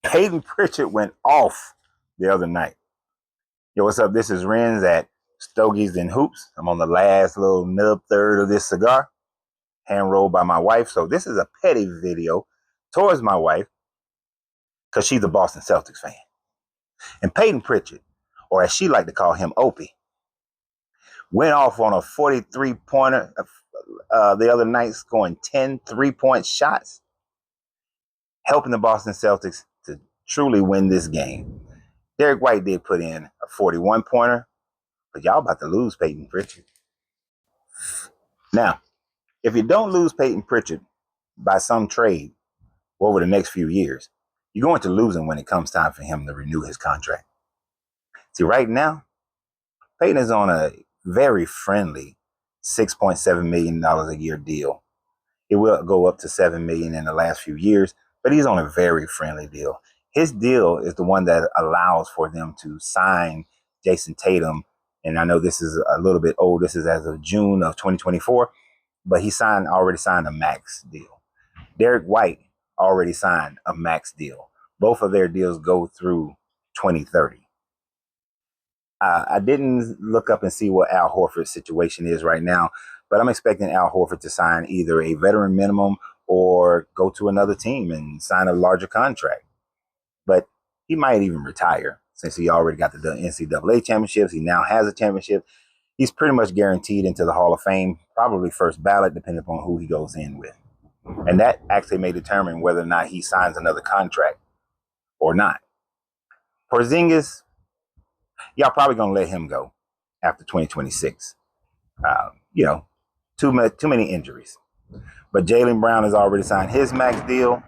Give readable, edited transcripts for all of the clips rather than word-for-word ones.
Payton Pritchard went off the other night. Yo, what's up? This is Renz at Stogies and Hoops. I'm on the last little nub third of this cigar, hand rolled by my wife. So this is a petty video towards my wife because she's a Boston Celtics fan. And Payton Pritchard, or as she liked to call him, Opie, went off on a 43-pointer the other night, scoring 10 3-point shots, helping the Boston Celtics to truly win this game. Derek White did put in a 41-pointer, but y'all about to lose Payton Pritchard. Now, if you don't lose Payton Pritchard by some trade over the next few years, you're going to lose him when it comes time for him to renew his contract. See, right now, Payton is on a very friendly $6.7 million a year deal. It will go up to $7 million in the last few years, but he's on a very friendly deal. His deal is the one that allows for them to sign Jason Tatum. And I know this is a little bit old. This is as of June of 2024, but he already signed a max deal. Derek White already signed a max deal. Both of their deals go through 2030. I didn't look up and see what Al Horford's situation is right now, but I'm expecting Al Horford to sign either a veteran minimum or go to another team and sign a larger contract. But he might even retire since he already got the NCAA championships. He now has a championship. He's pretty much guaranteed into the Hall of Fame, probably first ballot, depending upon who he goes in with. And that actually may determine whether or not he signs another contract or not. Porzingis, y'all probably going to let him go after 2026. Too many injuries. But Jaylen Brown has already signed his max deal.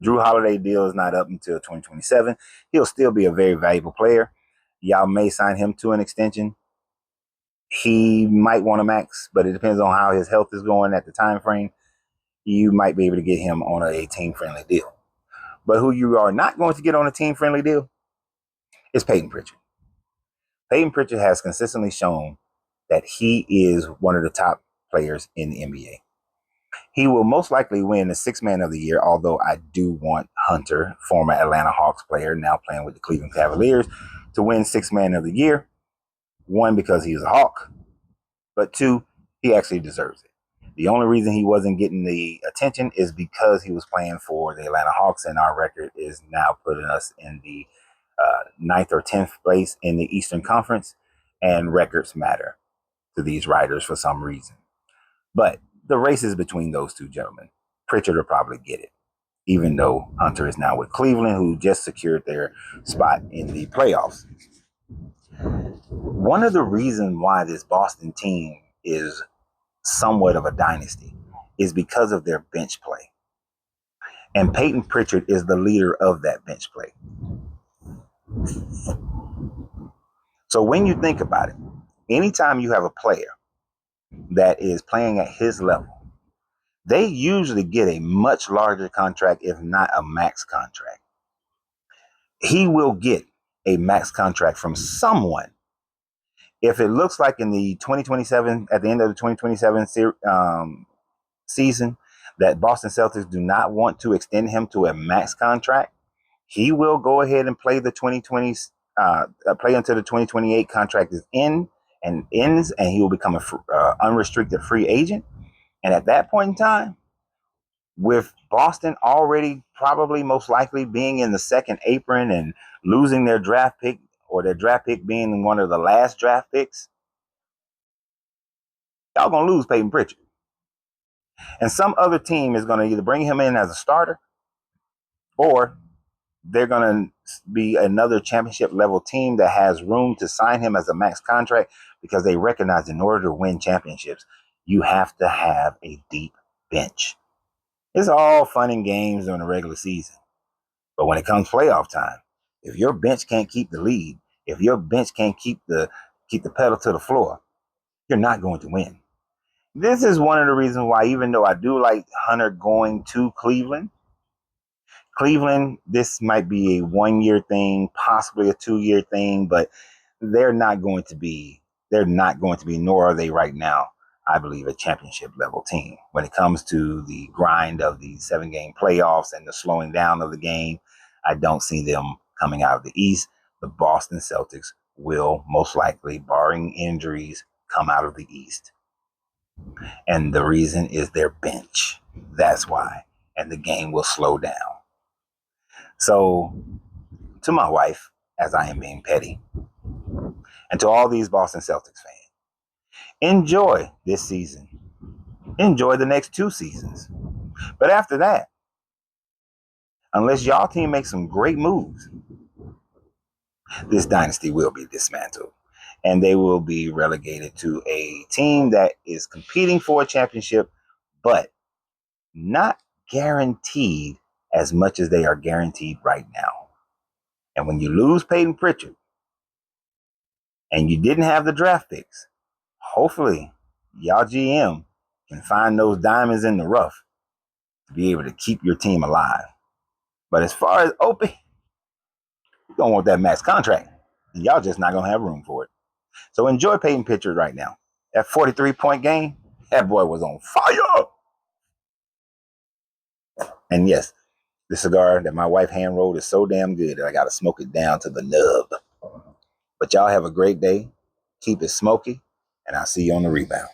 Drew Holiday deal is not up until 2027. He'll still be a very valuable player. Y'all may sign him to an extension. He might want a max, but it depends on how his health is going at the time frame. You might be able to get him on a team-friendly deal. But who you are not going to get on a team-friendly deal is Payton Pritchard. Payton Pritchard has consistently shown that he is one of the top players in the NBA. He will most likely win the Sixth Man of the Year, although I do want Hunter, former Atlanta Hawks player, now playing with the Cleveland Cavaliers, to win Sixth Man of the Year. One, because he's a Hawk, but two, he actually deserves it. The only reason he wasn't getting the attention is because he was playing for the Atlanta Hawks, and our record is now putting us in the 9th or 10th place in the Eastern Conference, and records matter to these writers for some reason. But the race is between those two gentlemen. Pritchard will probably get it, even though Hunter is now with Cleveland, who just secured their spot in the playoffs. One of the reasons why this Boston team is somewhat of a dynasty is because of their bench play. And Payton Pritchard is the leader of that bench play. So when you think about it, anytime you have a player that is playing at his level, they usually get a much larger contract, if not a max contract. He will get a max contract from someone. If it looks like in the 2027, at the end of the 2027 season, that Boston Celtics do not want to extend him to a max contract, he will go ahead and play the 2020, play until the 2028 contract is ends, and he will become an unrestricted free agent. And at that point in time, with Boston already probably most likely being in the second apron and losing their draft pick, or their draft pick being one of the last draft picks, y'all going to lose Payton Pritchard. And some other team is going to either bring him in as a starter, or they're going to be another championship level team that has room to sign him as a max contract, because they recognize in order to win championships, you have to have a deep bench. It's all fun and games during the regular season. But when it comes playoff time, if your bench can't keep the lead, if your bench can't keep the pedal to the floor, you're not going to win. This is one of the reasons why, even though I do like Hunter going to Cleveland, this might be a 1-year thing, possibly a 2-year thing, but they're not going to be, nor are they right now, I believe, a championship level team. When it comes to the grind of the 7-game playoffs and the slowing down of the game, I don't see them coming out of the East. The Boston Celtics will most likely, barring injuries, come out of the East. And the reason is their bench. That's why. And the game will slow down. So, to my wife, as I am being petty, and to all these Boston Celtics fans, enjoy this season. Enjoy the next 2 seasons. But after that, unless y'all team makes some great moves, this dynasty will be dismantled. And they will be relegated to a team that is competing for a championship, but not guaranteed as much as they are guaranteed right now. And when you lose Payton Pritchard and you didn't have the draft picks, hopefully y'all GM can find those diamonds in the rough to be able to keep your team alive. But as far as Opie, you don't want that max contract. And y'all just not going to have room for it. So enjoy Payton Pritchard right now. That 43-point game, that boy was on fire. And yes, the cigar that my wife hand rolled is so damn good that I got to smoke it down to the nub. But y'all have a great day. Keep it smoky, and I'll see you on the rebound.